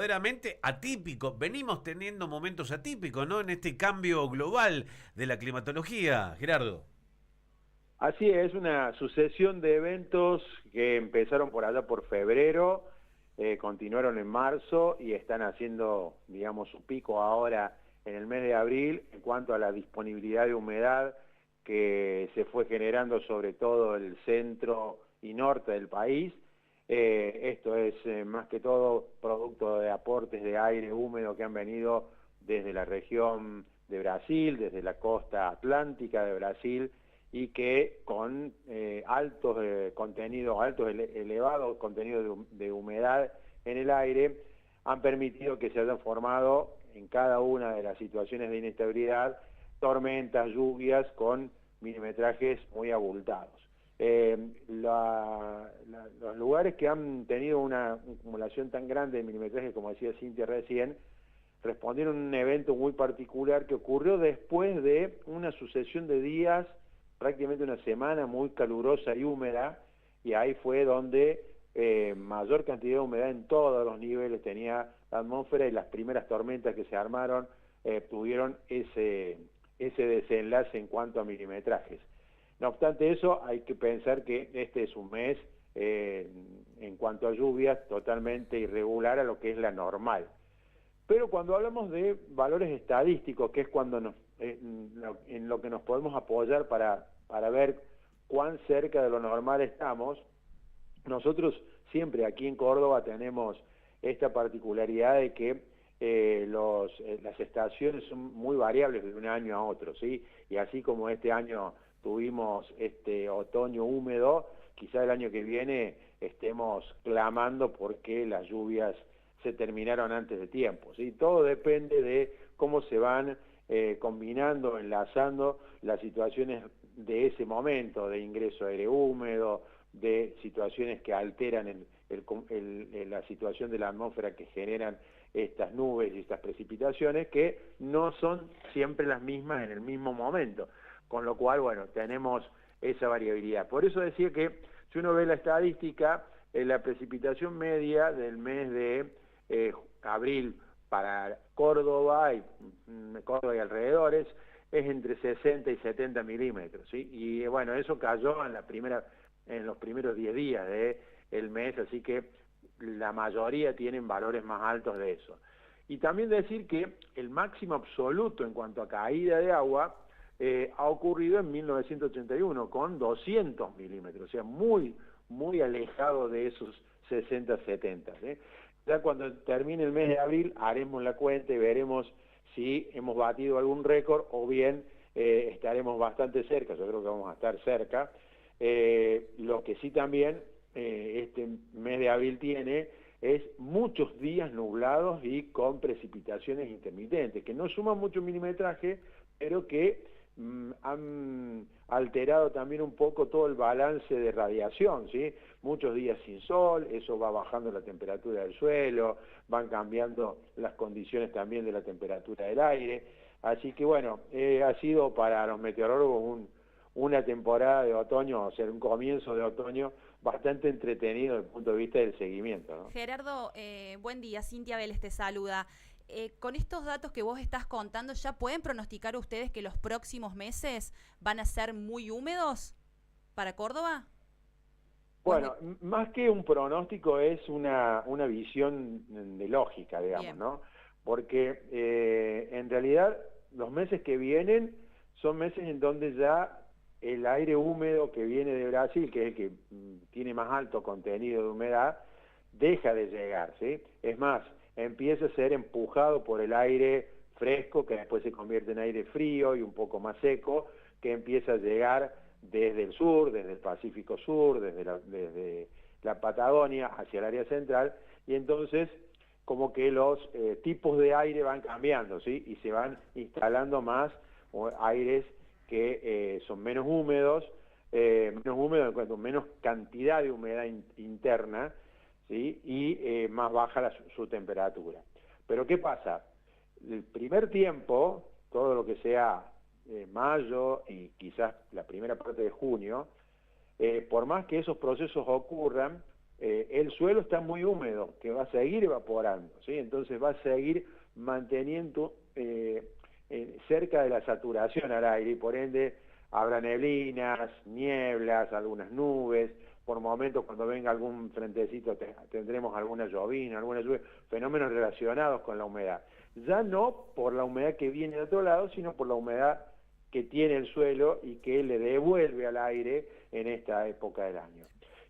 verdaderamente atípico. Venimos teniendo momentos atípicos, ¿no? En este cambio global de la climatología, Gerardo. Así es, una sucesión de eventos que empezaron por allá por febrero, continuaron en marzo y están haciendo, digamos, su pico ahora en el mes de abril en cuanto a la disponibilidad de humedad que se fue generando sobre todo el centro y norte del país. Esto es más que todo producto de aportes de aire húmedo que han venido desde la región de Brasil, desde la costa atlántica de Brasil, y que con elevados contenidos de humedad en el aire han permitido que se hayan formado en cada una de las situaciones de inestabilidad tormentas, lluvias con milimetrajes muy abultados. Los lugares que han tenido una acumulación tan grande de milimetraje, como decía Cintia recién, respondieron a un evento muy particular que ocurrió después de una sucesión de días, prácticamente una semana muy calurosa y húmeda, y ahí fue donde mayor cantidad de humedad en todos los niveles tenía la atmósfera, y las primeras tormentas que se armaron tuvieron ese desenlace en cuanto a milimetrajes. No obstante eso, hay que pensar que este es un mes, en cuanto a lluvias, totalmente irregular a lo que es la normal. Pero cuando hablamos de valores estadísticos, que es cuando en lo que nos podemos apoyar para ver cuán cerca de lo normal estamos, nosotros siempre aquí en Córdoba tenemos esta particularidad de que las estaciones son muy variables de un año a otro, ¿sí? Y así como este año tuvimos este otoño húmedo, quizá el año que viene estemos clamando porque las lluvias se terminaron antes de tiempo, ¿sí? Todo depende de cómo se van combinando, enlazando las situaciones de ese momento, de ingreso de aire húmedo, de situaciones que alteran la situación de la atmósfera, que generan estas nubes y estas precipitaciones, que no son siempre las mismas en el mismo momento, con lo cual, bueno, tenemos esa variabilidad. Por eso decía que si uno ve la estadística, la precipitación media del mes de abril para Córdoba y alrededores es entre 60 y 70 milímetros, ¿sí? Y bueno, eso cayó en los primeros 10 días del mes, así que la mayoría tienen valores más altos de eso. Y también decir que el máximo absoluto en cuanto a caída de agua ha ocurrido en 1981 con 200 milímetros, o sea, muy, muy alejado de esos 60-70. Ya cuando termine el mes de abril haremos la cuenta y veremos si hemos batido algún récord o bien estaremos bastante cerca. Yo creo que vamos a estar cerca. Lo que sí también este mes de abril tiene es muchos días nublados y con precipitaciones intermitentes, que no suman mucho milimetraje, pero que han alterado también un poco todo el balance de radiación, ¿sí? Muchos días sin sol, eso va bajando la temperatura del suelo, van cambiando las condiciones también de la temperatura del aire, así que bueno, ha sido para los meteorólogos una temporada de otoño, o sea, un comienzo de otoño bastante entretenido desde el punto de vista del seguimiento, ¿no? Gerardo, buen día. Cintia Vélez te saluda. Con estos datos que vos estás contando, ¿ya pueden pronosticar ustedes que los próximos meses van a ser muy húmedos para Córdoba? ¿O es muy... Bueno, más que un pronóstico es una visión de lógica, digamos, Bien, ¿no? Porque en realidad los meses que vienen son meses en donde ya el aire húmedo que viene de Brasil, que es el que tiene más alto contenido de humedad, deja de llegar, ¿sí? Es más, empieza a ser empujado por el aire fresco, que después se convierte en aire frío y un poco más seco, que empieza a llegar desde el sur, desde el Pacífico Sur, desde la Patagonia hacia el área central, y entonces como que los tipos de aire van cambiando, ¿sí? Y se van instalando más aires que son menos húmedos en cuanto a menos cantidad de humedad interna, ¿sí? Y más baja su temperatura. Pero ¿qué pasa? El primer tiempo, todo lo que sea mayo y quizás la primera parte de junio, por más que esos procesos ocurran, el suelo está muy húmedo, que va a seguir evaporando, ¿sí? Entonces va a seguir manteniendo cerca de la saturación al aire y por ende habrá neblinas, nieblas, algunas nubes, por momentos cuando venga algún frentecito tendremos alguna llovina, alguna lluvia, fenómenos relacionados con la humedad. Ya no por la humedad que viene de otro lado, sino por la humedad que tiene el suelo y que le devuelve al aire en esta época del año.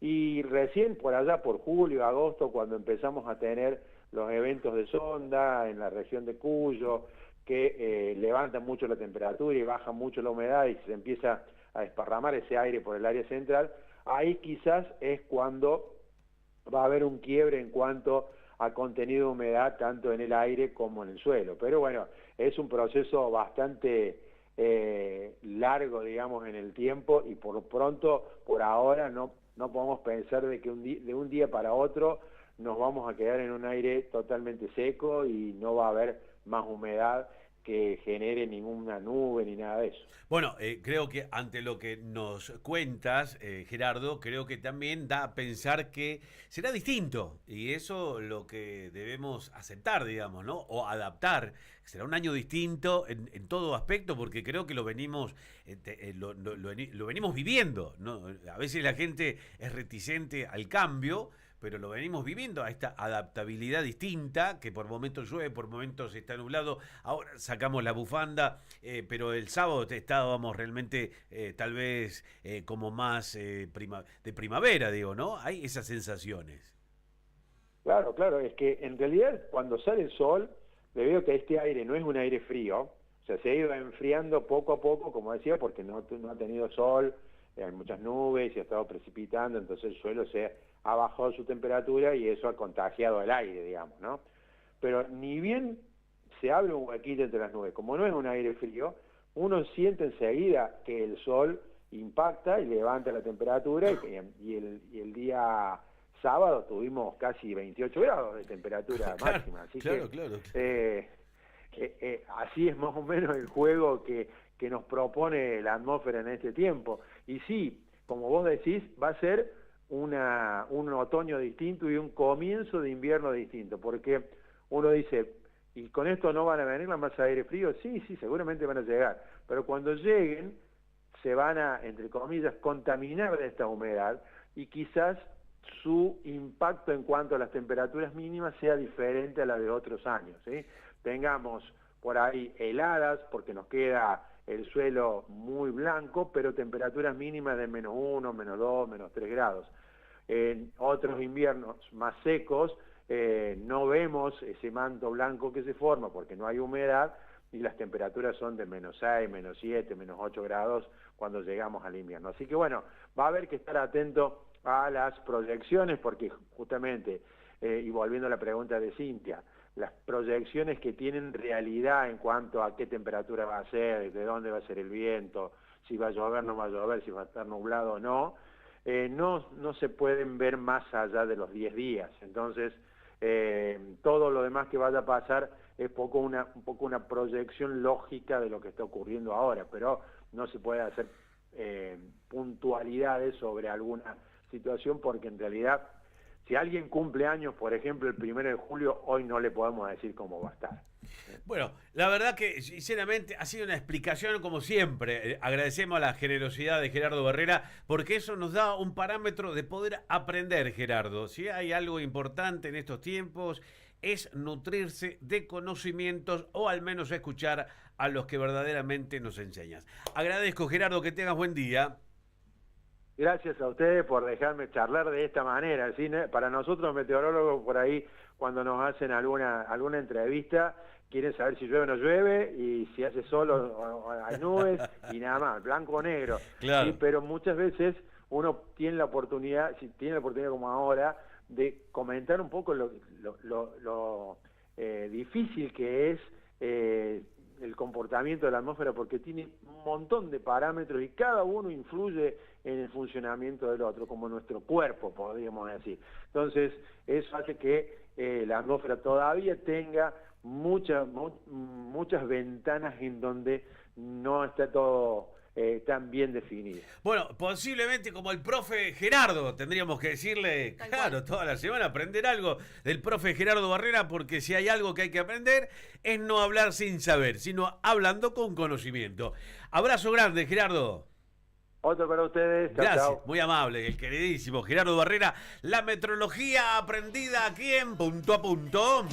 Y recién por allá, por julio, agosto, cuando empezamos a tener los eventos de sonda en la región de Cuyo, que levantan mucho la temperatura y bajan mucho la humedad y se empieza a desparramar ese aire por el área central, ahí quizás es cuando va a haber un quiebre en cuanto a contenido de humedad tanto en el aire como en el suelo. Pero bueno, es un proceso bastante largo, digamos, en el tiempo y por pronto, por ahora, no podemos pensar de que de un día para otro nos vamos a quedar en un aire totalmente seco y no va a haber más humedad que genere ninguna nube ni nada de eso. Bueno, creo que ante lo que nos cuentas, Gerardo, creo que también da a pensar que será distinto y eso lo que debemos aceptar, digamos, ¿no? O adaptar. Será un año distinto en todo aspecto porque creo que lo venimos lo venimos viviendo, ¿no? A veces la gente es reticente al cambio, pero lo venimos viviendo a esta adaptabilidad distinta, que por momentos llueve, por momentos está nublado, ahora sacamos la bufanda, pero el sábado estábamos realmente tal vez como más de primavera, digo, ¿no? Hay esas sensaciones. Claro, claro, es que en realidad cuando sale el sol, le veo que este aire no es un aire frío, o sea, se ha ido enfriando poco a poco, como decía, porque no ha tenido sol, hay muchas nubes y ha estado precipitando, entonces el suelo se ha bajado su temperatura y eso ha contagiado el aire, digamos, ¿no? Pero ni bien se abre un huequito entre las nubes, como no es un aire frío, uno siente enseguida que el sol impacta y levanta la temperatura y el día sábado tuvimos casi 28 grados de temperatura máxima, así claro, que claro. así es más o menos el juego que nos propone la atmósfera en este tiempo. Y sí, como vos decís, va a ser un otoño distinto y un comienzo de invierno distinto, porque uno dice, ¿y con esto no van a venir las masas de aire frío? Sí, seguramente van a llegar, pero cuando lleguen se van a, entre comillas, contaminar de esta humedad y quizás su impacto en cuanto a las temperaturas mínimas sea diferente a la de otros años, ¿sí? Tengamos por ahí heladas, porque nos queda el suelo muy blanco, pero temperaturas mínimas de -1, -2, -3 grados. En otros inviernos más secos no vemos ese manto blanco que se forma porque no hay humedad y las temperaturas son de -6, -7, -8 grados cuando llegamos al invierno. Así que bueno, va a haber que estar atento a las proyecciones porque justamente, y volviendo a la pregunta de Cintia, las proyecciones que tienen realidad en cuanto a qué temperatura va a ser, de dónde va a ser el viento, si va a llover, no va a llover, si va a estar nublado o no, no se pueden ver más allá de los 10 días. Entonces, todo lo demás que vaya a pasar es un poco una proyección lógica de lo que está ocurriendo ahora, pero no se puede hacer puntualidades sobre alguna situación porque en realidad si alguien cumple años, por ejemplo, el 1 de julio, hoy no le podemos decir cómo va a estar. Bueno, la verdad que sinceramente ha sido una explicación como siempre. Agradecemos la generosidad de Gerardo Barrera porque eso nos da un parámetro de poder aprender, Gerardo. Si hay algo importante en estos tiempos es nutrirse de conocimientos o al menos escuchar a los que verdaderamente nos enseñan. Agradezco, Gerardo, que tengas buen día. Gracias a ustedes por dejarme charlar de esta manera. ¿Sí? Para nosotros meteorólogos por ahí, cuando nos hacen alguna entrevista, quieren saber si llueve o no llueve, y si hace sol o hay nubes, y nada más, blanco o negro. Claro. ¿Sí? Pero muchas veces uno tiene la oportunidad, si tiene la oportunidad como ahora, de comentar un poco lo difícil que es el comportamiento de la atmósfera, porque tiene un montón de parámetros y cada uno influye en el funcionamiento del otro, como nuestro cuerpo, podríamos decir. Entonces, eso hace que la atmósfera todavía tenga muchas ventanas en donde no está todo tan bien definidas. Bueno, posiblemente como el profe Gerardo, tendríamos que decirle, Tal claro, cual. toda la semana aprender algo del profe Gerardo Barrera, porque si hay algo que hay que aprender es no hablar sin saber, sino hablando con conocimiento. Abrazo grande, Gerardo. Otro para ustedes. Chao, Gracias, chao. muy amable, el queridísimo Gerardo Barrera. La metrología aprendida aquí en Punto a Punto.